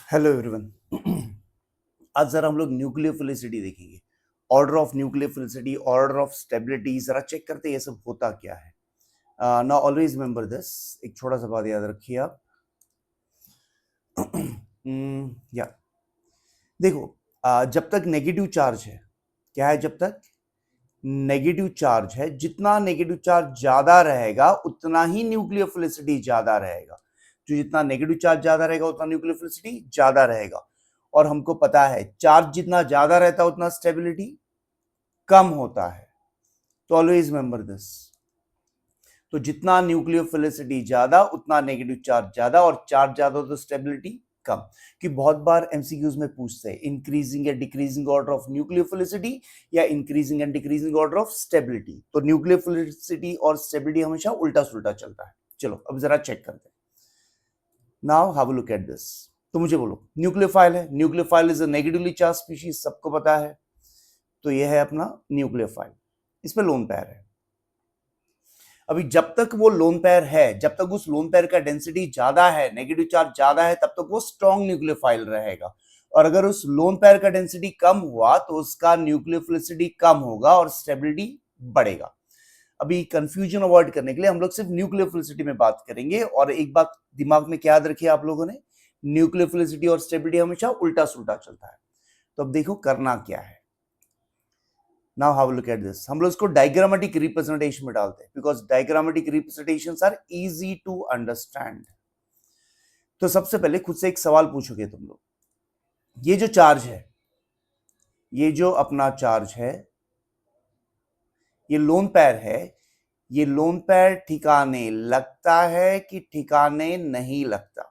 Hello everyone. आज जरा हम लोग न्यूक्लियोफिलिसिटी देखेंगे। Order of nucleophilicity, order of stability, जरा चेक करते हैं ये सब होता क्या है। नाउ ऑलवेज रिमेंबर दिस, एक छोटा सा बात याद रखिए आप। या देखो, जब तक नेगेटिव चार्ज है, क्या है, जब तक नेगेटिव चार्ज है, जितना नेगेटिव चार्ज ज्यादा रहेगा उतना ही न्यूक्लियोफिलिसिटी ज्यादा रहेगा। जो जितना नेगेटिव चार्ज ज्यादा रहेगा उतना न्यूक्लियोफिलिसिटी ज्यादा रहेगा। और हमको पता है चार्ज जितना ज्यादा रहता है उतना स्टेबिलिटी कम होता है। तो ऑलवेज रिमेंबर दिस। तो जितना न्यूक्लियोफिलिसिटी ज्यादा उतना नेगेटिव चार्ज ज्यादा, और चार्ज ज्यादा हो तो स्टेबिलिटी कम। कि बहुत बार एमसीक्यूज में पूछते हैं इंक्रीजिंग या डिक्रीजिंग ऑर्डर ऑफ न्यूक्लियोफिलिसिटी या increasing and decreasing order of stability. तो न्यूक्लियोफिलिसिटी और स्टेबिलिटी हमेशा उल्टा सुल्टा चलता है। चलो अब जरा चेक करते हैं। Now have a look at this. तो मुझे बोलो, न्यूक्लियोफाइल है, nucleophile is a negatively charge species, सबको पता है। तो ये है अपना न्यूक्लियोफाइल, इसमें लोन पेयर है। अभी जब तक वो लोन पेयर है, जब तक उस लोन पेयर का डेंसिटी ज्यादा है, नेगेटिव चार्ज ज्यादा है, तब तक वो स्ट्रॉन्ग न्यूक्लियोफाइल रहेगा। और अगर उस लोन पेयर का डेंसिटी कम हुआ तो उसका न्यूक्लियोफिलिसिटी कम होगा और स्टेबिलिटी बढ़ेगा। अभी कंफ्यूजन अवॉइड करने के लिए हम लोग सिर्फ न्यूक्लियोफिलिसिटी में बात करेंगे। और एक बात दिमाग में क्या याद रखिए आप लोगों ने, न्यूक्लियोफिलिसिटी और स्टेबिलिटी हमेशा उल्टा सुल्टा चलता है। तो अब देखो करना क्या है। Now have a look at this. हम लोग इसको डायग्रामेटिक रिप्रेजेंटेशन में डालते हैं because diagrammatic representations are easy to understand. तो सबसे पहले खुद से एक सवाल पूछोगे तुम लोग, ये जो चार्ज है, ये जो अपना चार्ज है, ये लोन पेयर है, ये लोन पेयर ठिकाने लगता है कि ठिकाने नहीं लगता?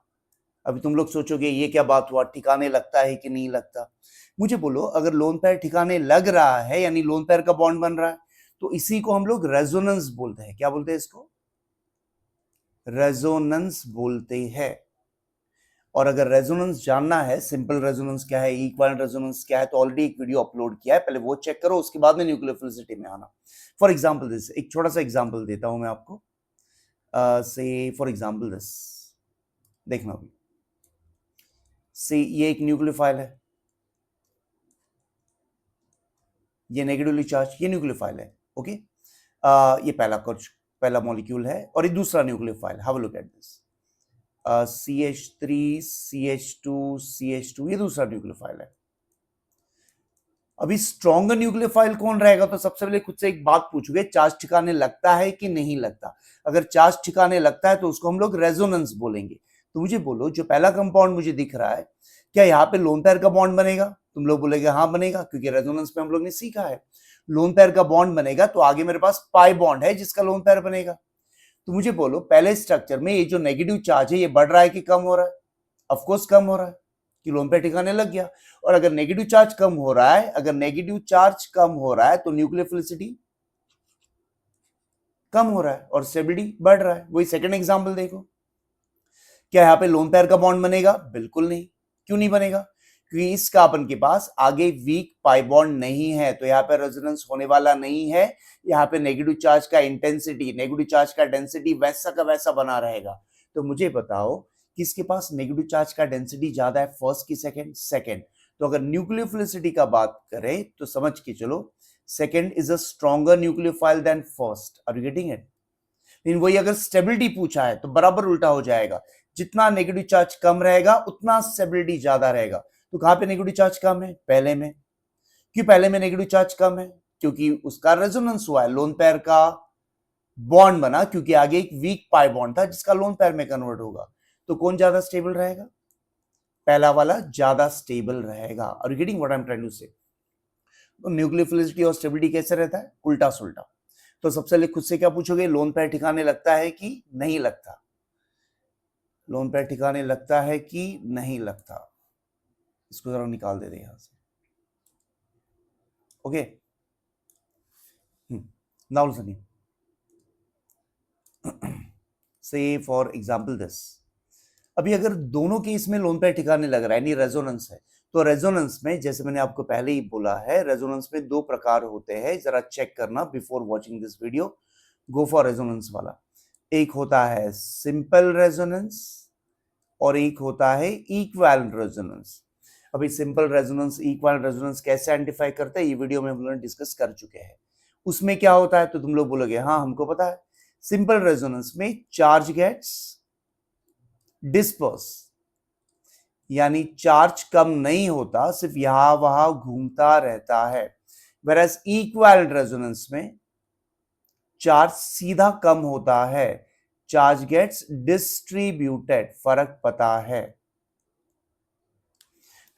अभी तुम लोग सोचोगे ये क्या बात हुआ, ठिकाने लगता है कि नहीं लगता। मुझे बोलो, अगर लोन पेयर ठिकाने लग रहा है यानी लोन पेयर का बॉन्ड बन रहा है, तो इसी को हम लोग रेजोनेंस बोलते हैं। क्या बोलते हैं इसको? रेजोनेंस बोलते हैं। और अगर रेजोनेंस जानना है, सिंपल रेजोनेंस क्या है, इक्विवेलेंट रेजोनेंस क्या है, तो ऑलरेडी एक वीडियो अपलोड किया है, पहले वो चेक करो, उसके बाद में न्यूक्लियोफिलिसिटी में आना। फॉर एग्जाम्पल दिस, एक छोटा सा एग्जाम्पल देता हूं मैं आपको। से फॉर एग्जाम्पल दिस, देखना अभी। से ये एक न्यूक्लियोफाइल है, ये नेगेटिवली चार्ज, ये न्यूक्लियोफाइल है। ओके, ये पहला मॉलिक्यूल है और ये दूसरा nucleophile. Have a look at this. CH3 CH2 CH2, ये दूसरा न्यूक्लियोफाइल है। अभी स्ट्रॉन्गर न्यूक्लियोफाइल कौन रहेगा? तो सबसे पहले खुद से एक बात पूछोगे, चार्ज ठिकाने लगता है कि नहीं लगता। अगर चार्ज ठिकाने लगता है तो उसको हम लोग रेजोनेंस बोलेंगे। तो मुझे बोलो, जो पहला कंपाउंड मुझे दिख रहा है, क्या यहाँ पे लोन पेयर का बॉन्ड बनेगा? तुम लोग बोलेगे हाँ बनेगा, क्योंकि रेजोनेंस में हम लोग ने सीखा है लोन पेयर का बॉन्ड बनेगा। तो आगे मेरे पास पाई बॉन्ड है जिसका लोन पेयर बनेगा। तो मुझे बोलो, पहले स्ट्रक्चर में ये जो नेगेटिव चार्ज है ये बढ़ रहा है कि कम हो रहा है? ऑफकोर्स कम हो रहा है, कि लोन पेयर ठिकाने लग गया। और अगर नेगेटिव चार्ज कम हो रहा है, अगर नेगेटिव चार्ज कम हो रहा है तो न्यूक्लियोफिलिसिटी कम हो रहा है और स्टेबिलिटी बढ़ रहा है। वही सेकंड एग्जांपल देखो, क्या यहाँ पे लोन पेयर का बॉन्ड बनेगा? बिल्कुल नहीं। क्यों नहीं बनेगा? क्योंकि इस कार्बन के पास आगे वीक पाई बॉन्ड नहीं है, तो यहाँ पे रेजोनेंस होने वाला नहीं है। यहाँ पे नेगेटिव चार्ज का इंटेंसिटी, नेगेटिव चार्ज का डेंसिटी वैसा का वैसा बना रहेगा। तो मुझे बताओ, किसके पास नेगेटिव चार्ज का डेंसिटी ज्यादा है, फर्स्ट की सेकंड? सेकंड। तो अगर न्यूक्लियोफिलिसिटी का बात करें तो समझ के चलो, second is a stronger nucleophile than first. Are you getting it? लेकिन वही अगर स्टेबिलिटी पूछा है तो बराबर उल्टा हो जाएगा। जितना नेगेटिव चार्ज कम रहेगा उतना स्टेबिलिटी ज्यादा रहेगा। तो कहां पे नेगेटिव चार्ज कम है? पहले में। क्यों पहले में नेगेटिव चार्ज कम है? क्योंकि उसका रेजोनेंस हुआ है, लोन पेयर का बॉन्ड बना, क्योंकि आगे एक वीक पाई बॉन्ड था जिसका लोन पेयर में कन्वर्ट होगा। तो कौन ज्यादा स्टेबल रहेगा? पहला वाला ज्यादा स्टेबल रहेगा। Are you getting what I am trying to say? तो न्यूक्लियोफिलिसिटी और स्टेबिलिटी कैसे रहता है? उल्टा सुल्टा। तो सबसे पहले खुद से क्या पूछोगे, लोन पेयर ठिकाने लगता है कि नहीं लगता? लोन पेयर ठिकाने लगता है कि नहीं लगता? इसको जरा निकाल दे रहे यहां से। ओके, नाउ लिसन, से फॉर एग्जांपल दिस। अभी अगर दोनों केस में लोन पेयर ठिकाने लग रहा है यानी रेजोनेंस है, तो रेजोनेंस में जैसे मैंने आपको पहले ही बोला है, रेजोनेंस में दो प्रकार होते हैं, जरा चेक करना before watching this video. Go for resonance वाला। एक होता है सिंपल रेजोनेंस, और एक होता है इक्विवेलेंट रेजोनेंस। अभी सिंपल रेजोनेंस, इक्विवेलेंट रेजोनेंस कैसे आइडेंटिफाई करते हैं ये वीडियो में हम लोग डिस्कस कर चुके हैं। उसमें क्या होता है तो तुम लोग बोलोगे हाँ हमको पता है। सिंपल रेजोनेंस में चार्ज गेट्स डिस्पर्स, यानी चार्ज कम नहीं होता, सिर्फ यहां वहां घूमता रहता है। वेरएज इक्विवेलेंट रेजोनेंस में चार्ज सीधा कम होता है, चार्ज गेट्स डिस्ट्रीब्यूटेड। फर्क पता है?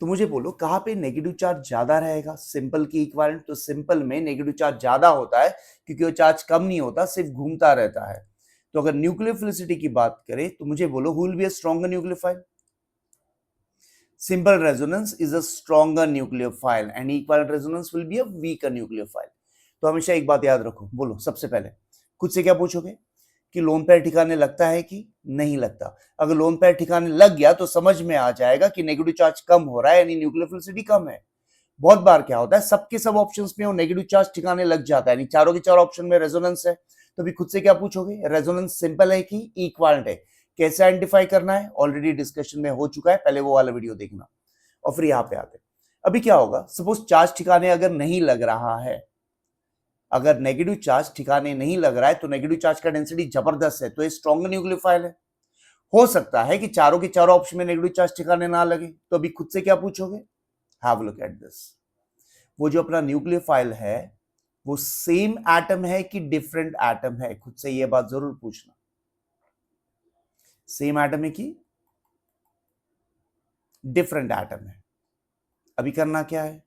तो मुझे बोलो कहां पे नेगेटिव चार्ज ज्यादा रहेगा, सिंपल की इक्विवेलेंट? तो सिंपल में नेगेटिव चार्ज ज्यादा होता है क्योंकि वो चार्ज कम नहीं होता, सिर्फ घूमता रहता है। तो अगर न्यूक्लियोफिलिसिटी की बात करें तो मुझे बोलो who will be a stronger nucleophile? Simple resonance is a stronger nucleophile and equivalent resonance will be a weaker nucleophile. तो हमेशा एक बात याद रखो, बोलो सबसे पहले खुद से क्या पूछोगे कि लोन पेयर ठिकाने लगता है कि नहीं लगता। अगर लोन पेयर ठिकाने लग गया तो समझ में आ जाएगा कि नेगेटिव चार्ज कम हो रहा है, यानी न्यूक्लियोफिलिसिटी कम है। बहुत बार क्या होता है सबके सब ऑप्शंस में वो नेगेटिव चार्ज ठिकाने लग जाता है, यानी चारों के चारों ऑप्शन में रेजोनेंस है। तो भी खुद से क्या पूछोगे, रेजोनेंस सिंपल है कि इक्विवेलेंट है? कैसे आइडेंटिफाई करना है ऑलरेडी डिस्कशन में हो चुका है, पहले वो वाला वीडियो देखना। और फिर यहां पे आते अभी क्या होगा, सपोज चार्ज ठिकाने अगर नहीं लग रहा है, अगर नेगेटिव चार्ज ठिकाने नहीं लग रहा है तो नेगेटिव चार्ज का डेंसिटी जबरदस्त है, तो ये स्ट्रॉन्ग न्यूक्लियोफाइल है। हो सकता है कि चारों के चारों ऑप्शन में नेगेटिव चार्ज ठिकाने ना लगे, तो अभी खुद से क्या पूछोगे, हैव लुक एट दिस। वो जो अपना न्यूक्लियोफाइल है वो सेम एटम है कि डिफरेंट एटम है? खुद से ये बात जरूर पूछना, सेम एटम है कि डिफरेंट एटम है। अभी करना क्या है,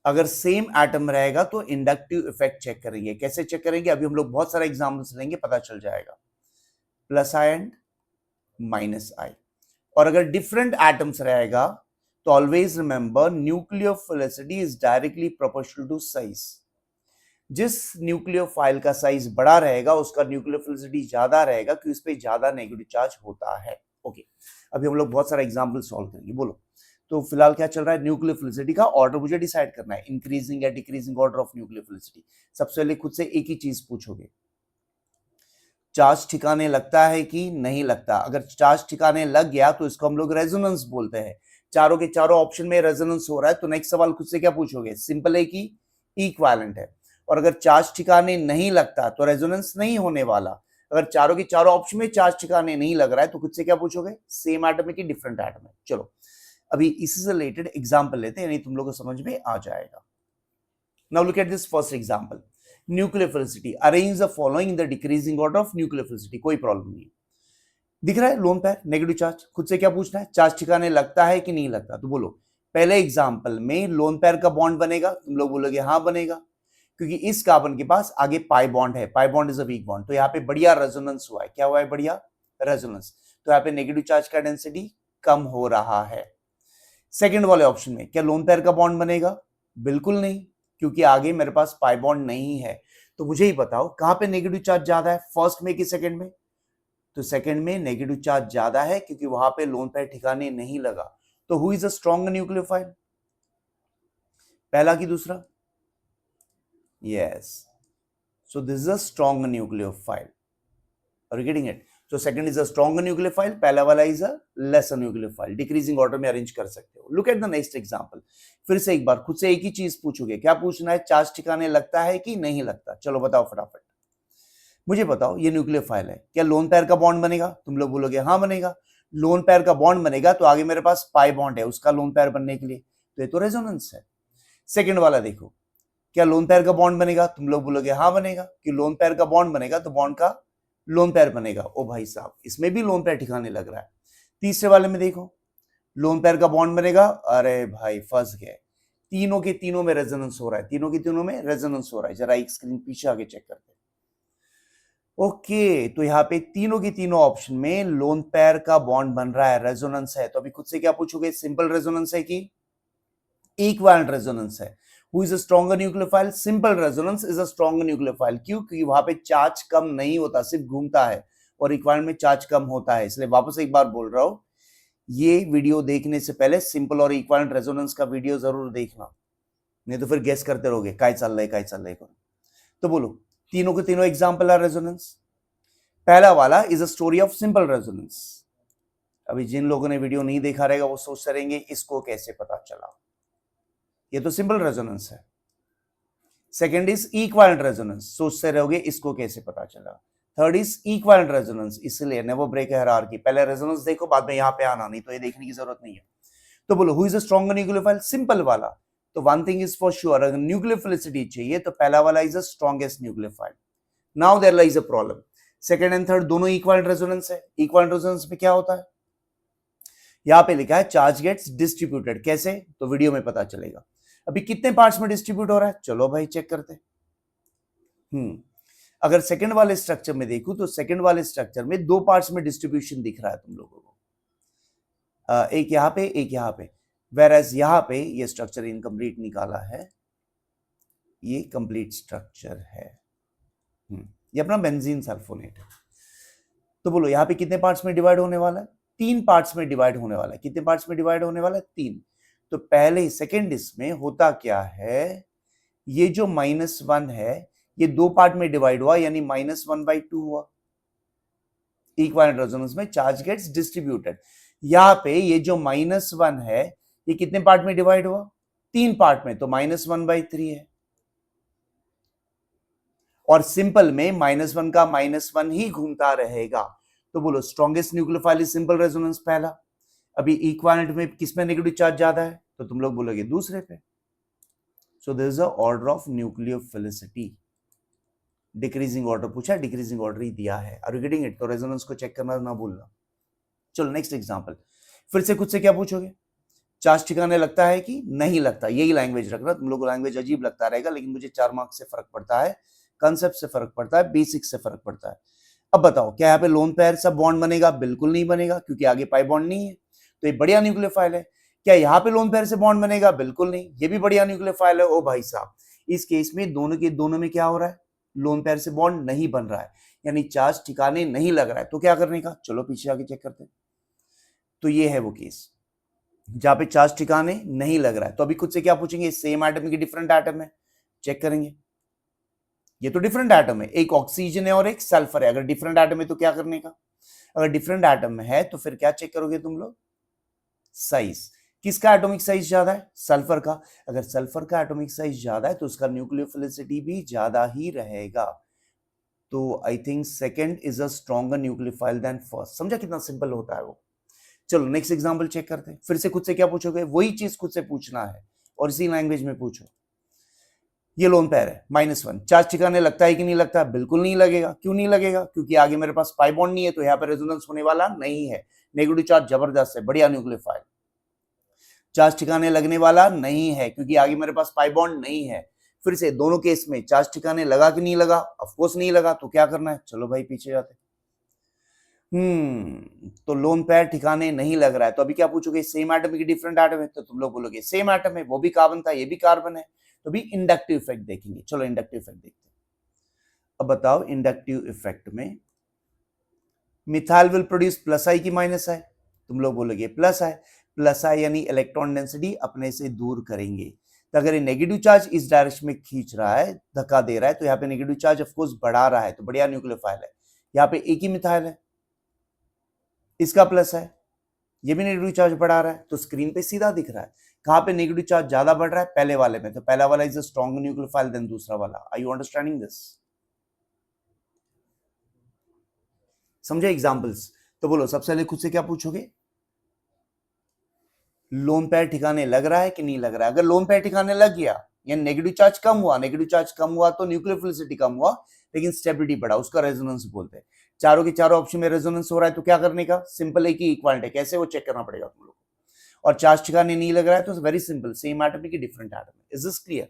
अगर सेम एटम रहेगा तो इंडक्टिव इफेक्ट चेक करेंगे। कैसे चेक करेंगे, अभी हम लोग बहुत सारे एग्जांपल्स लेंगे, पता चल जाएगा। Plus I and minus I. और अगर डिफरेंट एटम्स रहेगा तो always remember nucleophilicity is directly proportional to size. जिस न्यूक्लियोफाइल का साइज बड़ा रहेगा उसका न्यूक्लियोफिलिसिटी ज्यादा रहेगा क्योंकि उस पर ज्यादा नेगेटिव चार्ज होता है। ओके, अभी हम लोग बहुत सारा एग्जांपल सॉल्व करेंगे। बोलो तो फिलहाल क्या चल रहा है, न्यूक्लियोफिलिसिटी का ऑर्डर मुझे डिसाइड करना है, इंक्रीजिंग या डिक्रीजिंग ऑर्डर ऑफ न्यूक्लियोफिलिसिटी। सबसे पहले खुद से एक ही चीज पूछोगे, चार्ज ठिकाने लगता है कि नहीं लगता? अगर चार्ज ठिकाने लग गया तो इसको हम लोग रेजोनेंस बोलते हैं। चारों के चारों ऑप्शन में रेजोनेंस हो रहा है, तो नेक्स्ट सवाल खुद से क्या पूछोगे, सिंपल है कि इक्विवेलेंट है? और अगर चार्ज ठिकाने नहीं लगता तो रेजोनेंस नहीं होने वाला। अगर चारों के चारों ऑप्शन में चार्ज ठिकाने नहीं लग रहा है तो खुद से क्या पूछोगे, सेम एटम है कि डिफरेंट एटम है? चलो अभी इसी से रिलेटेड एग्जांपल लेते हैं, यानी तुम लोगों को समझ में आ जाएगा। Now look at this first example, nucleophilicity. Arrange the following in the decreasing order of nucleophilicity. कोई प्रॉब्लम नहीं, दिख रहा है लोन पेयर नेगेटिव चार्ज। खुद से क्या पूछना है, चार्ज ठिकाने लगता है कि नहीं लगता? तो बोलो पहले एग्जांपल में लोन पेयर का बॉन्ड बनेगा, तुम लोग बोलोगे हाँ बनेगा, क्योंकि इस कार्बन के पास आगे पाई बॉन्ड है, pi bond is a weak bond, तो यहाँ पे बढ़िया रेजोनेंस हुआ है। क्या हुआ है, बढ़िया रेजोनेंस। तो यहाँ पे नेगेटिव चार्ज का डेंसिटी कम हो रहा है। सेकंड वाले ऑप्शन में क्या लोन पेयर का बॉन्ड बनेगा? बिल्कुल नहीं, क्योंकि आगे मेरे पास पाई बॉन्ड नहीं है। तो मुझे ही बताओ कहां पे नेगेटिव चार्ज ज्यादा है, फर्स्ट में कि सेकंड में? तो सेकंड में नेगेटिव चार्ज ज्यादा है क्योंकि वहां पे लोन पेयर ठिकाने नहीं लगा। तो who is a strong nucleophile, पहला कि दूसरा? Yes, so this is a strong nucleophile. Are you getting it? So second is a stronger nucleophile, पहला वाला is a lesser nucleophile। Decreasing order में अरेंज कर सकते हो। Look at the next example. फिर से एक बार खुद से एक ही चीज पूछोगे, क्या पूछना है, चार्ज ठिकाने लगता है कि नहीं लगता? चलो बताओ फटाफट, मुझे बताओ ये न्यूक्लियोफाइल है, क्या लोन पेयर का बॉन्ड बनेगा? तुम लोग बोलोगे हाँ बनेगा। लोन पेयर का बॉन्ड बनेगा तो आगे मेरे पास पाई बॉन्ड है उसका लोन पेयर बनने के लिए, तो ये तो रेजोनेंस है। सेकेंड वाला देखो, क्या लोन पेयर का बॉन्ड बनेगा? तुम लोग बोलोगे हाँ बनेगा, कि लोन पेयर का बॉन्ड बनेगा तो बॉन्ड का लोन पेयर बनेगा। ओ भाई साहब, इसमें भी लोन पेयर ठिकाने लग रहा है। तीसरे वाले में देखो, लोन पेयर का बॉन्ड बनेगा, अरे भाई फंस गए, तीनों के तीनों में रेजोनेंस हो रहा है, तीनों के तीनों में रेजोनेंस हो रहा है। जरा एक स्क्रीन पीछे आगे चेक करते हैं। ओके, तो यहाँ पे तीनों के तीनों ऑप्शन में लोन पेयर का बॉन्ड बन रहा है, रेजोनेंस है। तो अभी खुद से क्या पूछोगे, सिंपल रेजोनेंस है कि इक्विवेलेंट रेजोनेंस है? Who is a stronger nucleophile? Simple resonance is a stronger nucleophile। क्यों? क्योंकि वहां पे चार्ज कम नहीं होता, सिर्फ घूमता है, और इक्विवेलेंट में चार्ज कम होता है। इसलिए वापस एक बार बोल रहा हूं, ये वीडियो देखने से पहले सिंपल और इक्विवेलेंट रेजोनेंस का वीडियो जरूर देखना, नहीं तो फिर गेस करते रहोगे काय चल रहा है। तो बोलो तीनों के तीनों एग्जाम्पल है रेजोनेंस। पहला वाला is a story of simple resonance. अभी जिन लोगों ने वीडियो नहीं देखा रहेगा वो सोचते रहेंगे इसको कैसे पता चला, ये तो सिंपल रेजोनेंस है। सेकेंड इज इक्विवेलेंट रेजोनेंस, सोचते रहोगे इसको कैसे पता चला। थर्ड इज इक्विवेलेंट रेजोनेंस, इसलिए नेवर ब्रेक हायरार्की, पहले रेजोनेंस देखो बाद में यहां पे आना, नहीं तो ये देखने की जरूरत नहीं है। तो बोलो who is a stronger nucleophile, simple वाला। तो one thing is for sure, अगर न्यूक्लियोफिलिसिटी चाहिए तो पहला वाला is the strongest nucleophile. Now there lies a problem, second and third दोनों इक्विवेलेंट रेजोनेंस है। इक्विवेलेंट रेजोनेंस में क्या होता है, यहां पे लिखा है चार्ज गेट्स डिस्ट्रीब्यूटेड, कैसे, तो वीडियो में पता चलेगा। अभी कितने पार्ट्स में डिस्ट्रीब्यूट हो रहा है, चलो भाई चेक करते हैं। अगर सेकंड वाले स्ट्रक्चर में देखूं तो सेकंड वाले स्ट्रक्चर में दो पार्ट्स में डिस्ट्रीब्यूशन दिख रहा है तुम लोगों को, एक यहां पे एक यहां पे, वेरएज यहां पे ये स्ट्रक्चर इनकम्प्लीट निकाला है, ये कंप्लीट स्ट्रक्चर है। ये अपना बेंजीन सल्फोनेट है। तो बोलो यहां पे कितने पार्ट्स में डिवाइड होने वाला है, तीन पार्ट्स में डिवाइड होने वाला है। कितने पार्ट्स में डिवाइड होने वाला है, तीन। तो पहले सेकेंड इसमें होता क्या है, ये जो -1 है ये दो पार्ट में डिवाइड हुआ, यानी -1/2 हुआ। इक्विवेलेंट रेजोनेंस में चार्ज गेट्स डिस्ट्रीब्यूटेड, यहां पे ये जो -1 है ये कितने पार्ट में डिवाइड हुआ, तीन पार्ट में, तो -1/3 है। और सिंपल में -1 का -1 ही घूमता रहेगा। तो बोलो strongest nucleophile is simple resonance, पहला। अभी इक्विवेलेंट में किसमें नेगेटिव चार्ज ज्यादा है, तो तुम लोग बोलोगे दूसरे पे। सो this is the order of nucleophilicity. Decreasing order पूछा, डिक्रीजिंग ऑर्डर ही दिया है। आर यू गेटिंग इट, तो रेजोनेंस को चेक करना ना भूलना। चलो नेक्स्ट एग्जांपल, फिर से खुद से क्या पूछोगे, चार्ज ठिकाने लगता है कि नहीं लगता, यही लैंग्वेज रखना। तुम लोग को लैंग्वेज अजीब लगता रहेगा, लेकिन मुझे 4 मार्क्स से फर्क पड़ता है, कंसेप्ट से फर्क पड़ता है, बेसिक से फर्क पड़ता है। अब बताओ क्या यहाँ पे लोन पेयर सब बॉन्ड बनेगा, बिल्कुल नहीं बनेगा, क्योंकि आगे पाई बॉन्ड नहीं है, तो ये बढ़िया न्यूक्लियोफाइल है। क्या यहाँ पे लोन पेयर से बॉन्ड बनेगा, बिल्कुल नहीं, ये भी बढ़िया न्यूक्लियोफाइल है। ओ भाई साहब, इस केस में दोनों के दोनों में क्या हो रहा है, लोन पेयर से बॉन्ड नहीं बन रहा है, यानी चार्ज ठिकाने नहीं लग रहा है। तो क्या करने का, चलो पीछे आके चेक करते हैं। तो ये है वो केस जहां पे चार्ज ठिकाने नहीं लग रहा है। तो अभी खुद से क्या पूछेंगे, सेम एटम की डिफरेंट एटम है, चेक करेंगे। ये तो डिफरेंट एटम है, एक ऑक्सीजन है और एक सल्फर है। अगर डिफरेंट एटम है तो क्या करने का, अगर डिफरेंट एटम है तो फिर क्या चेक करोगे तुम लोग, साइज। किसका एटॉमिक साइज ज्यादा है, सल्फर का। अगर सल्फर का एटॉमिक साइज ज्यादा है तो उसका न्यूक्लियोफिलिसिटी भी ज्यादा ही रहेगा। तो I think second is a stronger nucleophile than first. समझा कितना सिंपल होता है वो। चलो नेक्स्ट एग्जांपल चेक करते हैं। फिर से खुद से क्या पूछोगे, वही चीज खुद से पूछना है और इसी लैंग्वेज में पूछो। ये लोन पेयर है -1, चार्ज ठिकाने लगता है कि नहीं लगता, बिल्कुल नहीं लगेगा। क्यों नहीं लगेगा, क्योंकि आगे मेरे पास पाई बॉन्ड नहीं है, तो यहाँ पे रेजोनेंस होने वाला नहीं है। नेगेटिव चार्ज जबरदस्त है, बढ़िया न्यूक्लियोफाइल। चार्ज ठिकाने लगने वाला नहीं है, क्योंकि आगे मेरे पास पाई बॉन्ड नहीं है। फिर से दोनों केस में चार्ज ठिकाने लगा कि नहीं लगा, ऑफ कोर्स नहीं लगा, तो क्या करना है, चलो भाई पीछे जाते। तो लोन पेयर ठिकाने नहीं लग रहा है, तो अभी क्या पूछोगे, सेम एटम की डिफरेंट एटम है, तो तुम लोग बोलोगे सेम एटम है, वो भी कार्बन था ये भी कार्बन है, तो भी इंडक्टिव इफेक्ट देखेंगे। चलो इंडक्टिव इफेक्ट देखते हैं। अब बताओ इंडक्टिव इफेक्ट में मिथाइल विल प्रोड्यूस प्लस आई की माइनस आई, तुम लोग बोलोगे प्लस आई। प्लस आई यानी इलेक्ट्रॉन डेंसिटी अपने से दूर करेंगे। तो अगर ये नेगेटिव चार्ज इस डायरेक्शन में खींच रहा है, धक्का दे रहा है, तो यहाँ पे नेगेटिव चार्ज ऑफ कोर्स बढ़ा रहा है, तो बढ़िया न्यूक्लियोफाइल है। यहाँ पे एक ही मिथाइल है, इसका प्लस है, ये भी नेगेटिव चार्ज बढ़ा रहा है, तो स्क्रीन पे सीधा दिख रहा है कहां पे नेगेटिव चार्ज ज्यादा बढ़ रहा है, पहले वाले में। तो पहला वाला is a strong nucleophile than दूसरा वाला। आर यू अंडरस्टैंडिंग दिस, समझे एग्जांपल्स। तो बोलो सबसे पहले खुद से क्या पूछोगे, लोन पेयर ठिकाने लग रहा है कि नहीं लग रहा है। अगर लोन पेयर ठिकाने लग गया, यानी नेगेटिव चार्ज कम हुआ, नेगेटिव चार्ज कम हुआ तो न्यूक्लियोफिलिसिटी कम हुआ, लेकिन स्टेबिलिटी बढ़ा, उसका रेजोनेंस बोलते हैं। चारों के चारों ऑप्शन में रेजोनेंस हो रहा है, तो क्या करने का, सिंपल है कि इक्वल है, कैसे वो चेक करना पड़ेगा तुम लोग। और चार्ज ठिकाने नहीं लग रहा है, तो वेरी सिंपल, सेम एटम की different atom. Is this clear.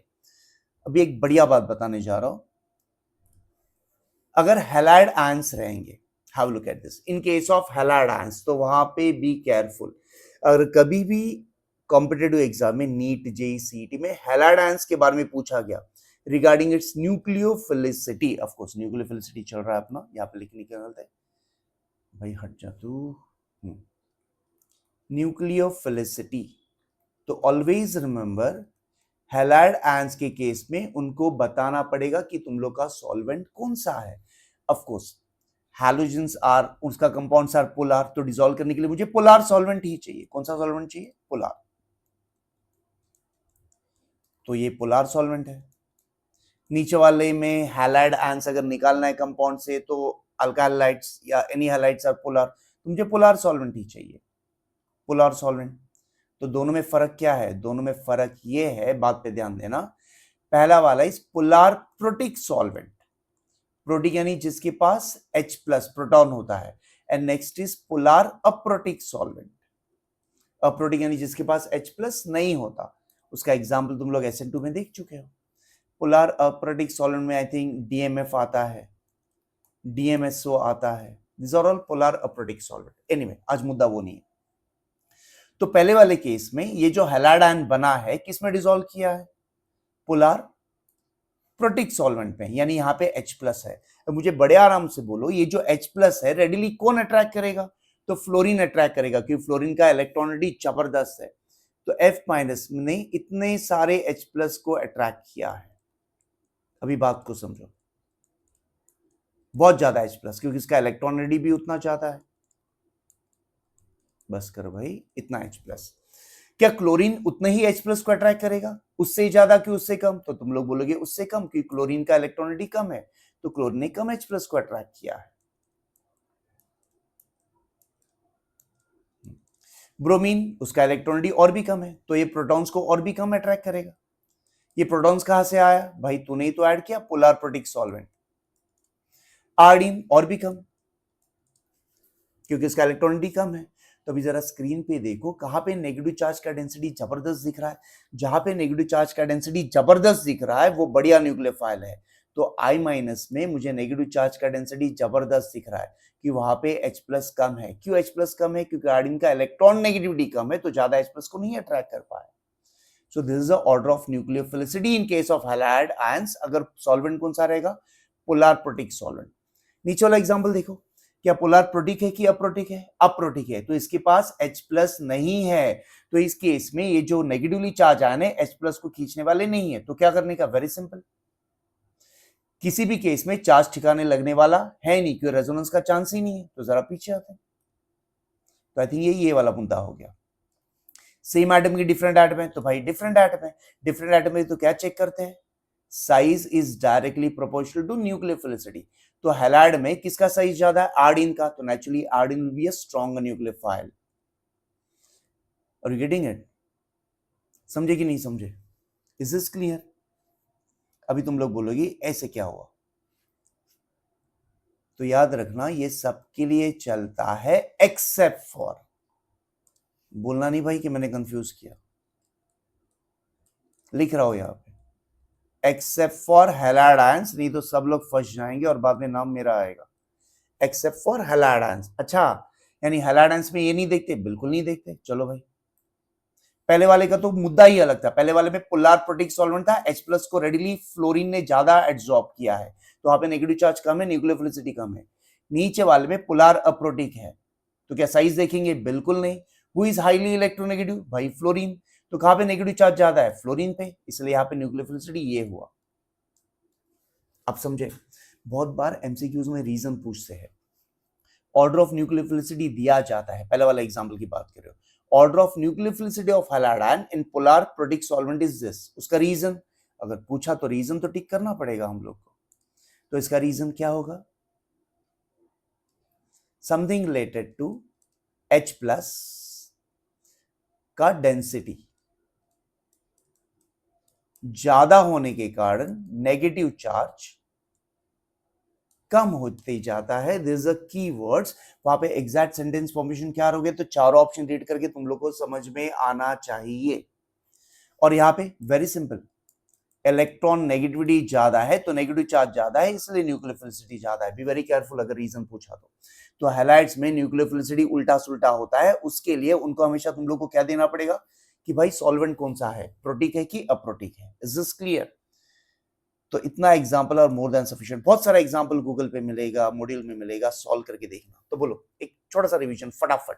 अभी एक बढ़िया बात बताने जा रहा हूं। अगर हैलाइड आयंस रहेंगे, have look at this, in case of halide ions, तो वहां पे बी केयरफुल। अगर कभी भी कॉम्पिटेटिव एग्जाम में नीट जेई सीईटी में हैलाइड आयंस के बारे में पूछा गया regarding it's nucleophilicity, of course nucleophilicity चल रहा है अपना, यहाँ पे लिखने के गलत है भाई, हट जा तू। न्यूक्लियोफिलिसिटी, तो ऑलवेज रिमेंबर हैलाइड आयंस के केस में उनको बताना पड़ेगा कि तुम लोग का सॉल्वेंट कौन सा है। ऑफ कोर्स हैलोजेंस आर, उसका कंपाउंड्स आर पोलार, तो डिसॉल्व करने के लिए मुझे पोलार सॉल्वेंट ही चाहिए। कौन सा सॉल्वेंट चाहिए? पोलार। तो ये पोलार सॉल्वेंट है। नीचे वाले में हैलाइड आयंस अगर निकालना है कंपाउंड से तो अल्काइल हाइड्राइड्स या एनी हैलाइड्स आर पोलार, तो मुझे पोलार सॉल्वेंट ही चाहिए, पोलार सॉल्वेंट। तो दोनों में फर्क क्या है? दोनों में फर्क ये है, बात पे ध्यान देना। पहला वाला इस पोलार प्रोटिक सॉल्वेंट, प्रोटिक यानी जिसके पास H प्लस प्रोटॉन होता है, and next is polar aprotic solvent, aprotic यानी जिसके पास H प्लस नहीं होता। उसका एग्जाम्पल तुम लोग SN2 में देख चुके हो। पोलार अप्रोटिक सॉल्वेंट में आई थिंक DMF आता है, DMSO आता है, this are all polar aprotic solvent. Anyway, आज मुद्दा वो नहीं है। तो पहले वाले केस में ये जो हैलाइड आयन बना है किसमें डिसॉल्व किया है? पोलार प्रोटिक सॉल्वेंट में, यानी यहाँ पे H प्लस है। तो मुझे बड़े आराम से बोलो, ये जो H प्लस है रेडिली कौन अट्रैक्ट करेगा? तो फ्लोरीन अट्रैक्ट करेगा, क्योंकि फ्लोरीन का इलेक्ट्रॉनिटी जबरदस्त है। तो F माइनस ने इतने सारे H प्लस को अट्रैक्ट किया है। अभी बात को समझो, बहुत ज्यादा H प्लस, क्योंकि इसका इलेक्ट्रॉनिटी भी उतना ज्यादा है। बस करो भाई, इतना H प्लस। क्या क्लोरीन उतने ही H प्लस को अट्रैक्ट करेगा? उससे ज्यादा कि उससे कम? तो तुम लोग बोलोगे उससे कम, क्योंकि क्लोरीन का इलेक्ट्रॉनिटी कम है, तो क्लोरीन ने कम H प्लस को अट्रैक्ट किया है। ब्रोमीन, उसका इलेक्ट्रॉनिटी और भी कम है, तो ये प्रोटॉन्स को और भी कम अट्रैक्ट करेगा। ये प्रोटॉन्स कहां से आया भाई? तूने ही तो ऐड किया, पोलार प्रोटिक सॉल्वेंट। आयोडीन और भी कम, क्योंकि इसका इलेक्ट्रॉनिटी कम है। तो अभी जरा स्क्रीन पे देखो, कहां पे नेगेटिव चार्ज का डेंसिटी जबरदस्त दिख रहा है? जहां पे नेगेटिव चार्ज का डेंसिटी जबरदस्त दिख रहा है वो बढ़िया न्यूक्लियोफाइल है। तो I माइनस में मुझे नेगेटिव चार्ज का डेंसिटी जबरदस्त दिख रहा है कि वहां पे H प्लस कम है। क्यों H प्लस कम है? क्योंकि आयोडीन का इलेक्ट्रॉन नेगेटिविटी कम है, तो ज्यादा H प्लस को नहीं अट्रैक्ट कर पाए। सो this is the order of nucleophilicity in case of halide ions. अगर सॉल्वेंट कौन सा रहेगा? Polar protic solvent. नीचे वाला एग्जांपल देखो, क्या पोलार प्रोटिक है कि अप्रोटिक है? अप्रोटिक है, तो इसके पास H प्लस नहीं है। तो इस केस में ये जो नेगेटिवली चार्ज आयन है H प्लस को खींचने वाले नहीं है। तो क्या करने का? वेरी सिंपल, किसी भी केस में चार्ज ठिकाने लगने वाला है नहीं, क्योंकि रेजोनेंस का चांस ही नहीं है। तो जरा पीछे आते हैं। तो आई थिंक ये वाला मुद्दा हो गया। सेम एटम की डिफरेंट एटम है, तो भाई डिफरेंट एटम है, डिफरेंट एटम में तो क्या चेक करते हैं? Size is directly proportional to nucleophilicity. तो हैलाइड में किसका साइज ज्यादा है? आयोडीन का, तो naturally iodine will be a strong nucleophile. Are you getting it? समझे कि नहीं समझे? Is this clear? अभी तुम लोग बोलोगे ऐसे क्या हुआ? तो याद रखना ये सबके लिए चलता है एक्सेप्ट फॉर, बोलना नहीं भाई कि मैंने कंफ्यूज किया, लिख रहा हूं यहां पे एक्सेप्ट फॉर हैलाइड आयंस, नहीं तो सब लोग फंस जाएंगे और बाद में नाम मेरा आएगा। Except for halide ions. अच्छा, यानी हैलाइड आयंस में ये नहीं देखते? बिल्कुल नहीं देखते। चलो भाई, पहले वाले का तो मुद्दा ही अलग था। पहले वाले में पोलार प्रोटिक सॉल्वेंट था, H प्लस को रेडिली फ्लोरीन ने ज्यादा एब्जॉर्ब किया है, तो वहां पे नेगेटिव चार्ज कम है, न्यूक्लियोफिलिसिटी कम है। नीचे वाले में पोलार अप्रोटिक है, तो क्या साइज देखेंगे? बिल्कुल नहीं। Who is highly electronegative? भाई फ्लोरीन। तो कहां पे नेगेटिव चार्ज ज्यादा है? फ्लोरीन पे, इसलिए यहाँ पे न्यूक्लियोफिलिसिटी ये हुआ। आप समझे? बहुत बार एमसीक्यूज में रीजन पूछते हैं। ऑर्डर ऑफ न्यूक्लियोफिलिसिटी दिया जाता है, पहले वाला एग्जांपल की बात कर रहे हो, order of nucleophilicity of halide ion in polar protic solvent is this. उसका रीजन अगर पूछा तो रीजन तो टिक करना पड़ेगा हम लोग को। तो इसका रीजन क्या होगा? Something related to H plus का डेंसिटी ज्यादा होने के कारण नेगेटिव चार्ज कम होते जाता है। This a keywords. वहां पे एग्जैक्ट सेंटेंस फॉर्मेशन क्या होगे? तो चारों ऑप्शन रीड करके तुम लोग को समझ में आना चाहिए। और यहाँ पे वेरी सिंपल, इलेक्ट्रॉन नेगेटिविटी ज्यादा है तो नेगेटिव चार्ज ज्यादा है, इसलिए न्यूक्लियोफिलिसिटी ज्यादा है। बी वेरी केयरफुल अगर रीजन पूछा तो हैलाइड्स में न्यूक्लियोफिलिसिटी उल्टा सुल्टा होता है, उसके लिए उनको हमेशा तुम लोग को क्या देना पड़ेगा कि भाई सॉल्वेंट कौन सा है, प्रोटिक है कि अप्रोटिक है। Is this clear? तो इतना एग्जाम्पल और मोर देन सफिशिएंट। बहुत सारा एग्जाम्पल गूगल पे मिलेगा, मॉड्यूल में मिलेगा, सॉल्व करके देखना। तो बोलो एक छोटा सा रिवीजन फटाफट।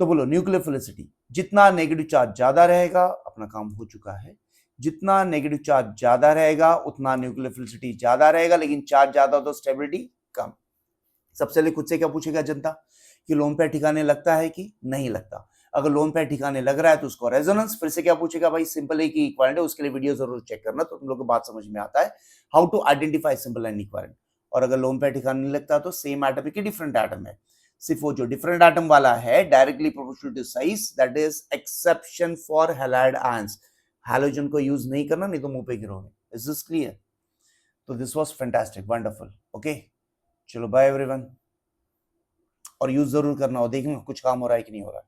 तो बोलो न्यूक्लियोफिलिसिटी, जितना नेगेटिव चार्ज ज्यादा रहेगा, अपना काम हो चुका है, जितना नेगेटिव चार्ज ज्यादा रहेगा उतना न्यूक्लियोफिलिसिटी ज्यादा रहेगा, लेकिन चार्ज ज्यादा हो तो स्टेबिलिटी कम। सबसे पहले खुद से क्या पूछेगा जनता कि लोन पेयर ठिकाने लगता है कि नहीं लगता। अगर लोन पेयर ठिकाने लग रहा है तो उसको रेजोनेंस, फिर से क्या पूछेगा भाई सिंपल है कि इक्विवेलेंट है, उसके लिए वीडियो जरूर चेक करना तो तुम लोग को बात समझ में आता है how to identify simple and equivalent. और अगर लोन पेयर ठिकाने नहीं लगता तो सेम एटम है कि डिफरेंट एटम है, सिर्फ वो जो डिफरेंट एटम वाला है directly proportional to size, that is exception for halide ions. Halogen को यूज नहीं करना, नहीं तो मुंह पे गिरोगे। Is this clear? तो this was fantastic, wonderful. Okay, चलो बाय एवरीवन, और यूज जरूर करना हो, देखना कुछ काम हो रहा है कि नहीं हो रहा है।